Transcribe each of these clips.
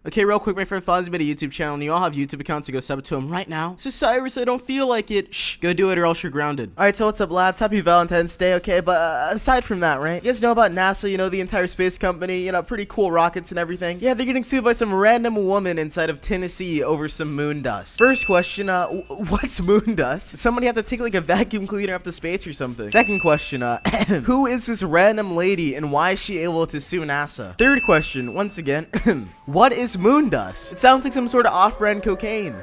Okay, real quick, my friend Fozzie made a YouTube channel, and you all have YouTube accounts, so go sub to him right now. So Cyrus, I don't feel like it. Shh, go do it or else you're grounded. Alright, so what's up, lads? Happy Valentine's Day, okay? But aside from that, right? You guys know about NASA, you know, the entire space company, you know, pretty cool rockets and everything. Yeah, they're getting sued by some random woman inside of Tennessee over some moon dust. First question, what's moon dust? Did somebody have to take like a vacuum cleaner up to space or something? Second question, who is this random lady and why is she able to sue NASA? Third question, once again, what is moon dust? It sounds like some sort of off-brand cocaine.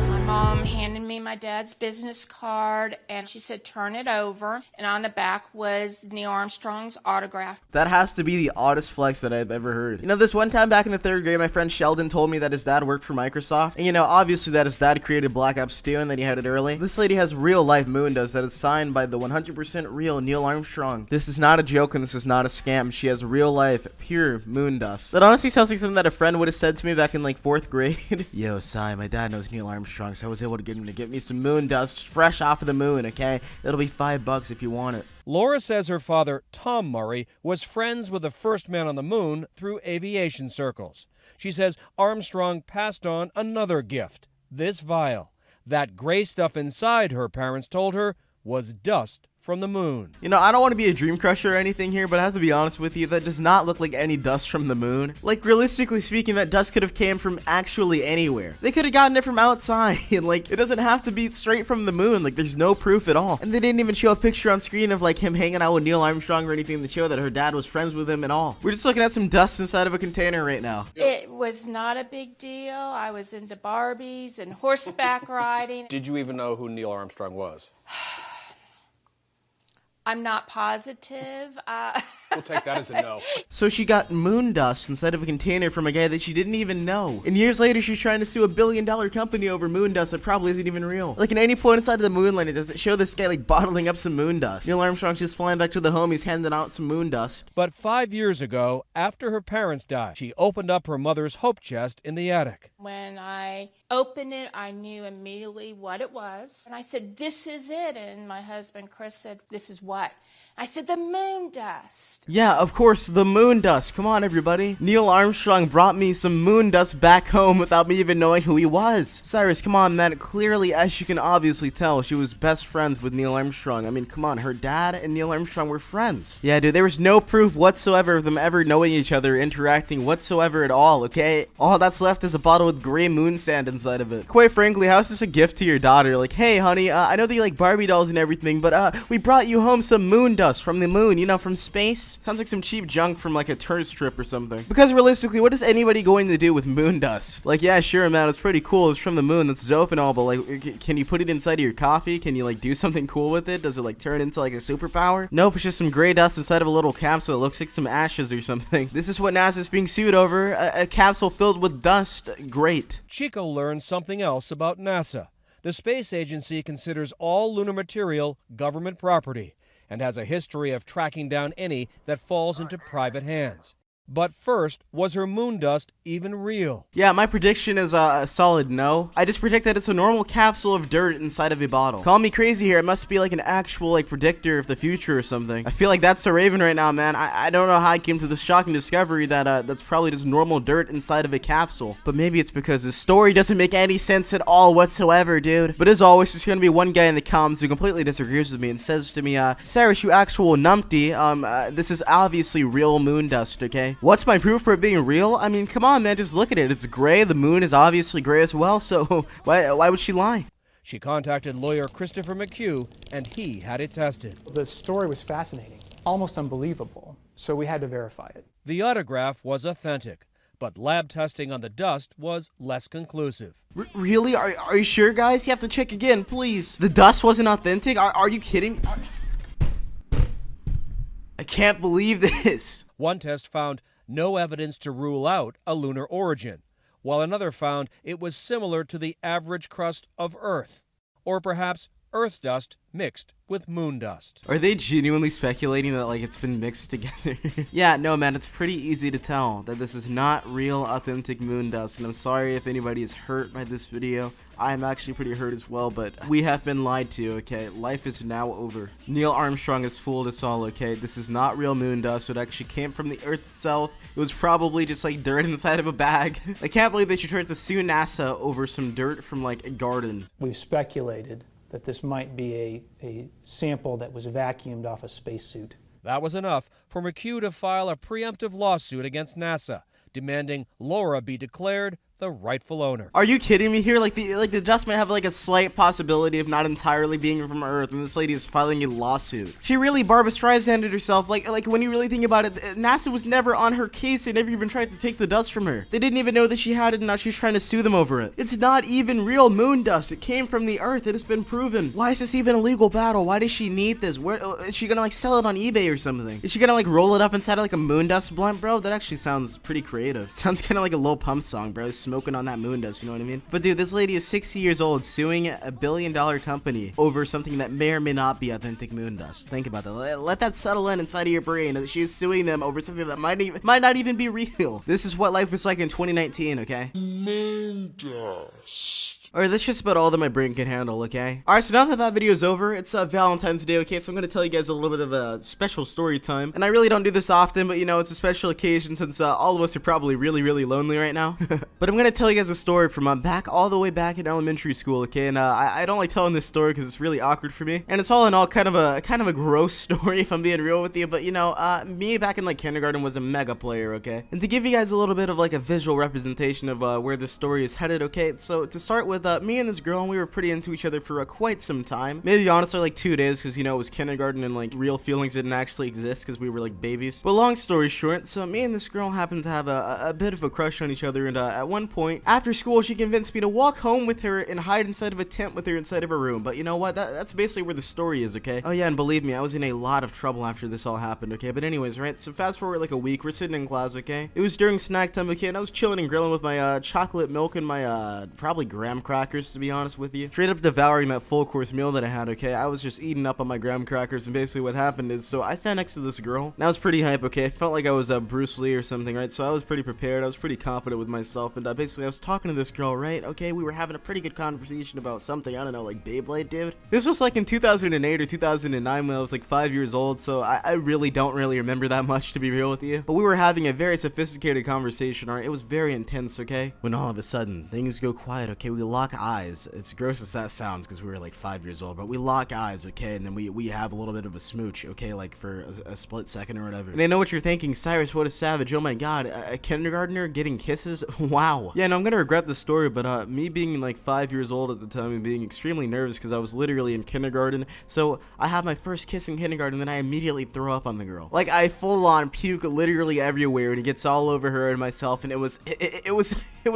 My mom handed me my dad's business card and she said, turn it over. And on the back was Neil Armstrong's autograph. That has to be the oddest flex that I've ever heard. You know, this one time back in the 3rd grade, my friend Sheldon told me that his dad worked for Microsoft. And you know, obviously that his dad created Black Ops 2 and that he had it early. This lady has real life moon dust that is signed by the 100% real Neil Armstrong. This is not a joke and this is not a scam. She has real life, pure moon dust. That honestly sounds like something that a friend would have said to me back in like 4th grade. Yo, Cy, my dad knows Neil Armstrong, so I was able to get him to get me some moon dust fresh off of the moon, okay? It'll be $5 if you want it. Laura says her father, Tom Murray, was friends with the first man on the moon through aviation circles. She says Armstrong passed on another gift, this vial. That gray stuff inside, her parents told her, was dust from the moon. You know, I don't want to be a dream crusher or anything here, but I have to be honest with you, that does not look like any dust from the moon. Like, realistically speaking, that dust could have came from actually anywhere. They could have gotten it from outside. Like, it doesn't have to be straight from the moon. Like, there's no proof at all. And they didn't even show a picture on screen of, like, him hanging out with Neil Armstrong or anything to show that her dad was friends with him and all. We're just looking at some dust inside of a container right now. It was not a big deal. I was into Barbies and horseback riding. Did you even know who Neil Armstrong was? I'm not positive. We'll take that as a no. So she got moon dust inside of a container from a guy that she didn't even know. And years later, she's trying to sue a billion-dollar company over moon dust that probably isn't even real. Like, at any point inside of the moon landing, does it show this guy, like, bottling up some moon dust? Neil Armstrong's just flying back to the homies, handing out some moon dust. But 5 years ago, after her parents died, she opened up her mother's hope chest in the attic. When I opened it, I knew immediately what it was. And I said, this is it. And my husband, Chris, said, this is what? I said, the moon dust. Yeah, of course, the moon dust. Come on, everybody. Neil Armstrong brought me some moon dust back home without me even knowing who he was. Cyrus, come on, man. Clearly, as you can obviously tell, she was best friends with Neil Armstrong. I mean, come on, her dad and Neil Armstrong were friends. Yeah, dude, there was no proof whatsoever of them ever knowing each other, interacting whatsoever at all, okay? All that's left is a bottle with gray moon sand inside of it. Quite frankly, how's this a gift to your daughter? Like, hey, honey, I know that you like Barbie dolls and everything, but we brought you home some moon dust from the moon, you know, from space. Sounds like some cheap junk from like a tourist trip or something. Because realistically, what is anybody going to do with moon dust? Like, yeah, sure, man, it's pretty cool. It's from the moon. That's dope and all, but like, can you put it inside of your coffee? Can you like do something cool with it? Does it like turn into like a superpower? Nope, it's just some gray dust inside of a little capsule. It looks like some ashes or something. This is what NASA's being sued over. A capsule filled with dust. Great. Chico learned something else about NASA. The space agency considers all lunar material government property and has a history of tracking down any that falls into private hands. But first, was her moon dust even real? Yeah, my prediction is a solid no. I just predict that it's a normal capsule of dirt inside of a bottle. Call me crazy here. It must be like an actual like predictor of the future or something. I feel like that's so Raven right now, man. I don't know how I came to this shocking discovery that that's probably just normal dirt inside of a capsule. But maybe it's because the story doesn't make any sense at all whatsoever, dude. But as always, there's gonna be one guy in the comments who completely disagrees with me and says to me, Cyrus, you actual numpty, this is obviously real moon dust, okay? What's my proof for it being real? I mean, come on, man, just look at it. It's gray. The moon is obviously gray as well, so why would she lie? She contacted lawyer Christopher McHugh, and he had it tested. The story was fascinating, almost unbelievable, so we had to verify it. The autograph was authentic, but lab testing on the dust was less conclusive. Really? Are you sure, guys? You have to check again, please. The dust wasn't authentic? Are you kidding? I can't believe this. One test found no evidence to rule out a lunar origin, while another found it was similar to the average crust of Earth. Or perhaps Earth dust mixed with moon dust. Are they genuinely speculating that like it's been mixed together? Yeah, no man, it's pretty easy to tell that this is not real authentic moon dust, and I'm sorry if anybody is hurt by this video. I'm actually pretty hurt as well, but we have been lied to, okay? Life is now over. Neil Armstrong has fooled us all, okay? This is not real moon dust. It actually came from the Earth itself. It was probably just like dirt inside of a bag. I can't believe that you tried to sue NASA over some dirt from like a garden. We've speculated that this might be a sample that was vacuumed off a spacesuit. That was enough for McHugh to file a preemptive lawsuit against NASA, demanding Laura be declared the rightful owner. Are you kidding me here? Like the dust might have like a slight possibility of not entirely being from Earth, and this lady is filing a lawsuit. She really Barbra Streisanded herself. Like when you really think about it, NASA was never on her case. They never even tried to take the dust from her. They didn't even know that she had it, and now she's trying to sue them over it. It's not even real moon dust. It came from the Earth. It has been proven. Why is this even a legal battle? Why does she need this? Where is she gonna like sell it on eBay or something? Is she gonna like roll it up inside of like a moon dust blunt, bro? That actually sounds pretty creative. Sounds kind of like a Lil Pump song, bro. Smoking on that moon dust, you know what I mean? But dude, this lady is 60 years old suing a billion-dollar company over something that may or may not be authentic moon dust. Think about that. Let that settle in inside of your brain, that she's suing them over something that might not even be real. This is what life was like in 2019, okay? Moon dust. Alright, that's just about all that my brain can handle, okay? Alright, so now that that video is over, it's Valentine's Day, okay? So I'm gonna tell you guys a little bit of a special story time. And I really don't do this often, but you know, it's a special occasion since all of us are probably really, really lonely right now. But I'm gonna tell you guys a story from back all the way back in elementary school, okay? And I don't like telling this story because it's really awkward for me. And it's all in all kind of a gross story if I'm being real with you. But you know, me back in like kindergarten was a mega player, okay? And to give you guys a little bit of like a visual representation of where this story is headed, okay? So to start with, me and this girl, and we were pretty into each other for quite some time. Maybe honestly like 2 days, because you know it was kindergarten and like real feelings didn't actually exist because we were like babies. But long story short, so me and this girl happened to have a bit of a crush on each other, and at one point after school she convinced me to walk home with her and hide inside of a tent with her inside of her room. But you know what, that's basically where the story is, okay? Oh yeah, and believe me, I was in a lot of trouble after this all happened, okay? But anyways, right, so fast forward like a week, we're sitting in class, okay? It was during snack time, okay, and I was chilling and grilling with my chocolate milk and my probably graham crackers, to be honest with you. Straight up devouring that full course meal that I had, okay? I was just eating up on my graham crackers, and basically what happened is, so I sat next to this girl, and I was pretty hype, okay? I felt like I was Bruce Lee or something, right? So I was pretty prepared, I was pretty confident with myself, and basically I was talking to this girl, right? Okay, we were having a pretty good conversation about something, I don't know, like Beyblade, dude. This was like in 2008 or 2009 when I was like 5 years old, so I really don't remember that much, to be real with you. But we were having a very sophisticated conversation, alright? It was very intense, okay? When all of a sudden, things go quiet, okay? We lock eyes. It's gross as that sounds because we were like 5 years old, but we lock eyes, okay? And then we have a little bit of a smooch, okay? Like for a split second or whatever. And I know what you're thinking, Cyrus, what a savage. Oh my god, a kindergartner getting kisses? Wow. Yeah, no, I'm gonna regret the story, but me being like 5 years old at the time and being extremely nervous because I was literally in kindergarten. So I had my first kiss in kindergarten, and then I immediately throw up on the girl. Like I full on puke literally everywhere, and it gets all over her and myself, and it was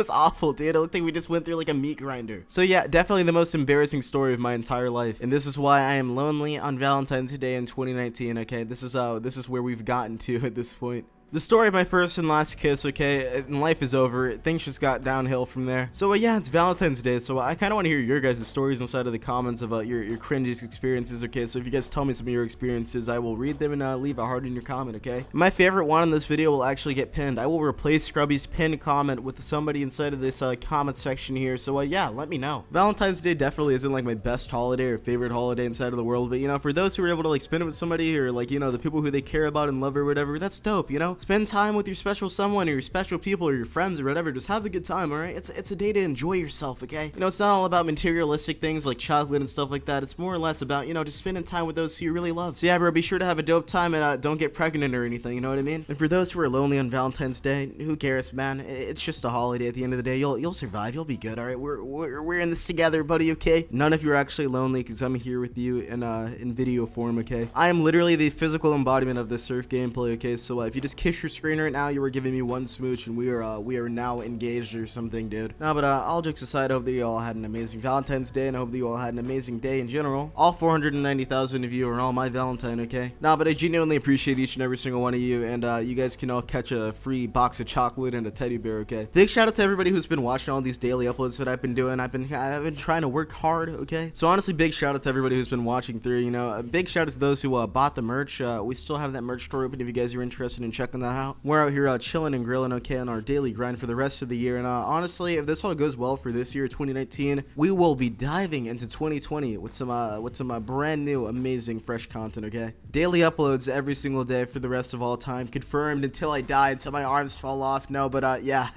awful, dude. It looked like we just went through like a meat grinder. So yeah, definitely the most embarrassing story of my entire life, and this is why I am lonely on Valentine's Day in 2019, okay? This is where we've gotten to at this point. The story of my first and last kiss, okay, and life is over. Things just got downhill from there. So yeah, it's Valentine's Day, so I kind of want to hear your guys' stories inside of the comments about your cringiest experiences, okay? So if you guys tell me some of your experiences, I will read them and leave a heart in your comment, okay? My favorite one in this video will actually get pinned. I will replace Scrubby's pinned comment with somebody inside of this comment section here, so yeah, let me know. Valentine's Day definitely isn't like my best holiday or favorite holiday inside of the world, but you know, for those who are able to like spend it with somebody, or like, you know, the people who they care about and love or whatever, that's dope, you know? Spend time with your special someone or your special people or your friends or whatever. Just have a good time, alright? It's a day to enjoy yourself, okay? You know, it's not all about materialistic things like chocolate and stuff like that. It's more or less about, you know, just spending time with those who you really love. So yeah, bro, be sure to have a dope time and don't get pregnant or anything, you know what I mean? And for those who are lonely on Valentine's Day, who cares, man? It's just a holiday at the end of the day. You'll survive. You'll be good, alright? We're in this together, buddy, okay? None of you are actually lonely because I'm here with you in video form, okay? I am literally the physical embodiment of this surf gameplay, okay? So if you just kiss fix your screen right now. You were giving me one smooch, and we are now engaged or something, dude. No, but all jokes aside, I hope that you all had an amazing Valentine's Day, and I hope that you all had an amazing day in general. All 490,000 of you are all my Valentine, okay? Nah, but I genuinely appreciate each and every single one of you, and you guys can all catch a free box of chocolate and a teddy bear, okay? Big shout out to everybody who's been watching all these daily uploads that I've been doing. I've been trying to work hard, okay? So honestly, big shout out to everybody who's been watching through, you know. A big shout out to those who bought the merch. We still have that merch store open if you guys are interested in checking that out. We're out here chilling and grilling, okay, on our daily grind for the rest of the year. And honestly, if this all goes well for this year, 2019, we will be diving into 2020 with some brand new, amazing, fresh content, okay? Daily uploads every single day for the rest of all time, confirmed until I die, until my arms fall off. No, but yeah,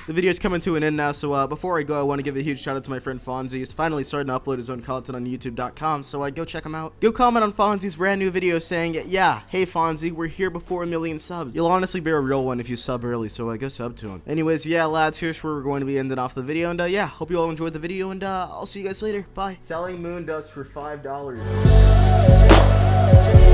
the video's coming to an end now. So before I go, I want to give a huge shout out to my friend Fonzie. He's finally starting to upload his own content on YouTube.com. So go check him out. Go comment on Fonzie's brand new video saying, yeah, hey Fonzie, we're here before 1 million subs. You'll honestly be a real one if you sub early. So go sub to him. Anyways, yeah, lads, here's where we're going to be ending off the video. And yeah, hope you all enjoyed the video. And I'll see you guys later. Bye. Selling moon dust for $5.